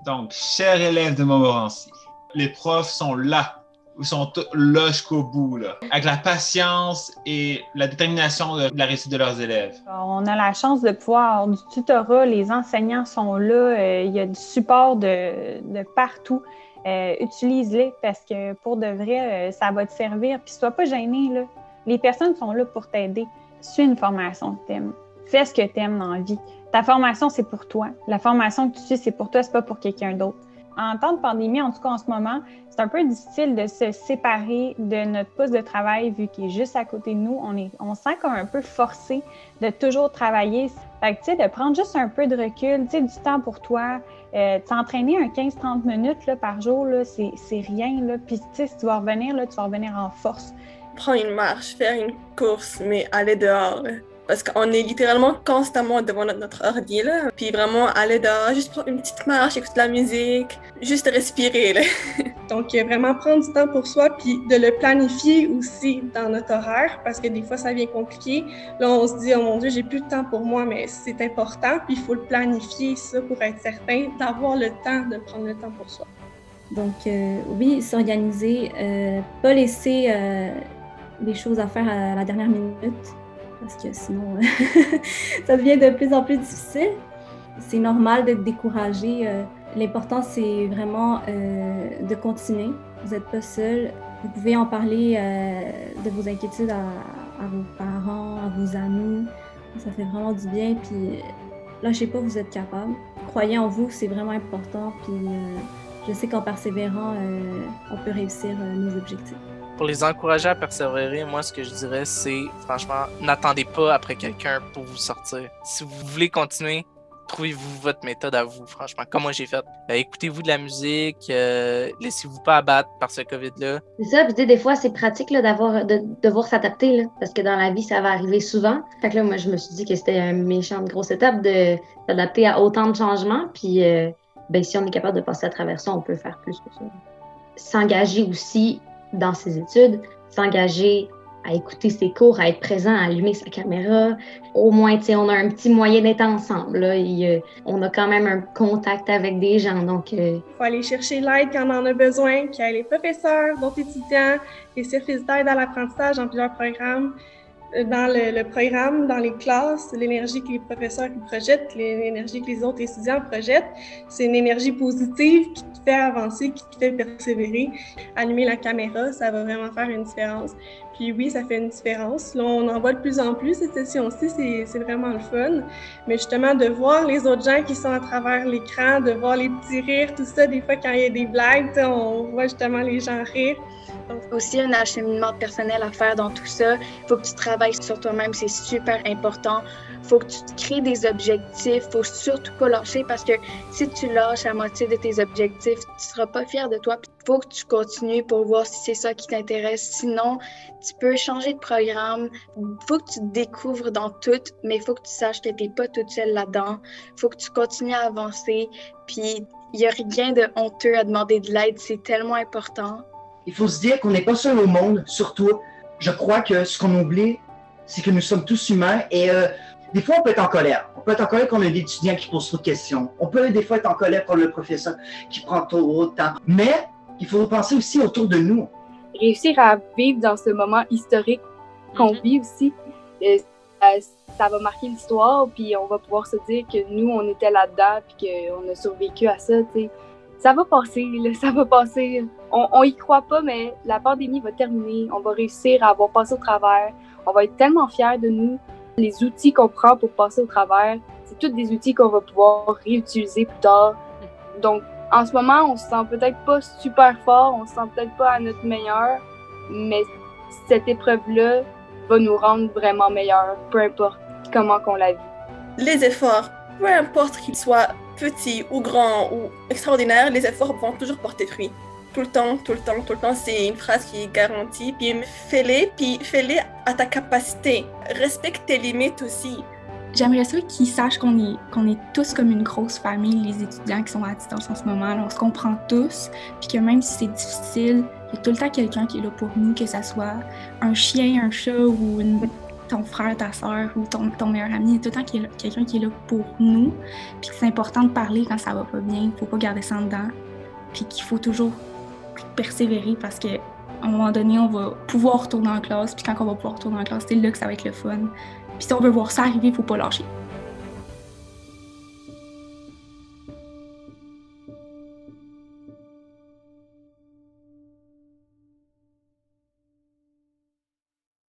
Donc, chers élèves de Montmorency, les profs sont là. Ils sont là jusqu'au bout, là, avec la patience et la détermination de la réussite de leurs élèves. On a la chance de pouvoir avoir du tutorat, les enseignants sont là, il y a du support de partout. Utilise-les parce que pour de vrai, ça va te servir. Puis sois pas gêné, là. Les personnes sont là pour t'aider. Suis une formation que t'aimes. Fais ce que t'aimes dans la vie. Ta formation, c'est pour toi. La formation que tu suis, c'est pour toi, c'est pas pour quelqu'un d'autre. En temps de pandémie, en tout cas en ce moment, c'est un peu difficile de se séparer de notre poste de travail vu qu'il est juste à côté de nous. On se sent comme un peu forcé de toujours travailler. Fait que, tu sais, de prendre juste un peu de recul, tu sais, du temps pour toi, t'entraîner un 15-30 minutes là, par jour, là, c'est rien. Là. Puis, tu sais, si tu vas revenir, là, tu vas revenir en force. Prendre une marche, faire une course, mais aller dehors. Là. Parce qu'on est littéralement constamment devant notre ordi, là. Puis vraiment aller dehors, juste prendre une petite marche, écouter de la musique, juste respirer, là. Donc vraiment prendre du temps pour soi, puis de le planifier aussi dans notre horaire, parce que des fois ça devient compliqué. Là on se dit, oh mon Dieu, j'ai plus de temps pour moi, mais c'est important, puis il faut le planifier ça pour être certain d'avoir le temps de prendre le temps pour soi. Donc oui, s'organiser, pas laisser des choses à faire à la dernière minute. Parce que sinon, ça devient de plus en plus difficile. C'est normal d'être découragé. L'important, c'est vraiment de continuer. Vous n'êtes pas seul. Vous pouvez en parler de vos inquiétudes à vos parents, à vos amis. Ça fait vraiment du bien. Puis, lâchez pas, vous êtes capable. Croyez en vous, c'est vraiment important. Puis, je sais qu'en persévérant, on peut réussir nos objectifs. Pour les encourager à persévérer, moi, ce que je dirais, c'est, franchement, n'attendez pas après quelqu'un pour vous sortir. Si vous voulez continuer, trouvez-vous votre méthode à vous, franchement, comme moi j'ai fait. Écoutez-vous de la musique, laissez-vous pas abattre par ce COVID-là. C'est ça, puis des fois, c'est pratique là, de devoir s'adapter, là, parce que dans la vie, ça va arriver souvent. Fait que là, moi, je me suis dit que c'était une méchante grosse étape de s'adapter à autant de changements, puis si on est capable de passer à travers ça, on peut faire plus que ça. S'engager aussi dans ses études, s'engager à écouter ses cours, à être présent, à allumer sa caméra. Au moins, on a un petit moyen d'être ensemble. Là. On a quand même un contact avec des gens. Donc, faut aller chercher l'aide quand on en a besoin, qu'il y ait les professeurs, d'autres étudiants, les services d'aide à l'apprentissage dans plusieurs programmes. Dans le programme, dans les classes, l'énergie que les professeurs projettent, l'énergie que les autres étudiants projettent, c'est une énergie positive qui te fait avancer, qui te fait persévérer. Allumer la caméra, ça va vraiment faire une différence. Puis oui, ça fait une différence. Là, on en voit de plus en plus, cette session-ci, c'est vraiment le fun. Mais justement, de voir les autres gens qui sont à travers l'écran, de voir les petits rires, tout ça, des fois, quand il y a des blagues, on voit justement les gens rire. Donc, aussi un acheminement personnel à faire dans tout ça. Il faut que tu travailles sur toi-même, c'est super important. Il faut que tu te crées des objectifs. Il ne faut surtout pas lâcher parce que si tu lâches à moitié de tes objectifs, tu ne seras pas fier de toi. Il faut que tu continues pour voir si c'est ça qui t'intéresse. Sinon, tu peux changer de programme. Il faut que tu te découvres dans tout, mais il faut que tu saches que tu n'es pas toute seule là-dedans. Il faut que tu continues à avancer. Puis, il n'y a rien de honteux à demander de l'aide. C'est tellement important. Il faut se dire qu'on n'est pas seul au monde, surtout. Je crois que ce qu'on oublie, c'est que nous sommes tous humains et des fois, on peut être en colère. On peut être en colère quand on a des étudiants qui posent trop de questions. On peut des fois être en colère pour le professeur qui prend trop de temps. Mais il faut penser aussi autour de nous. Réussir à vivre dans ce moment historique qu'on vit aussi, ça va marquer l'histoire, puis on va pouvoir se dire que nous, on était là-dedans, puis qu'on a survécu à ça, tu sais. Ça va passer, là, ça va passer. On y croit pas, mais la pandémie va terminer. On va réussir à avoir passé au travers. On va être tellement fiers de nous. Les outils qu'on prend pour passer au travers, c'est tous des outils qu'on va pouvoir réutiliser plus tard. Donc, en ce moment, on se sent peut-être pas super fort, on se sent peut-être pas à notre meilleur, mais cette épreuve-là va nous rendre vraiment meilleurs, peu importe comment qu'on la vit. Les efforts, peu importe qu'ils soient petits ou grands ou extraordinaires, les efforts vont toujours porter fruit. Tout le temps, tout le temps, tout le temps, c'est une phrase qui est garantie. Puis fais-les à ta capacité. Respecte tes limites aussi. J'aimerais ça qu'ils sachent qu'on est tous comme une grosse famille, les étudiants qui sont à distance en ce moment. Là, on se comprend tous, puis que même si c'est difficile, il y a tout le temps quelqu'un qui est là pour nous, que ça soit un chien, un chat ou ton frère, ta soeur ou ton meilleur ami. Il y a tout le temps quelqu'un qui est là pour nous. Puis c'est important de parler quand ça va pas bien. Il faut pas garder ça en dedans. Puis qu'il faut toujours persévérer parce qu'à un moment donné, on va pouvoir retourner en classe. Puis quand on va pouvoir retourner en classe, c'est là que ça va être le fun. Puis si on veut voir ça arriver, il faut pas lâcher.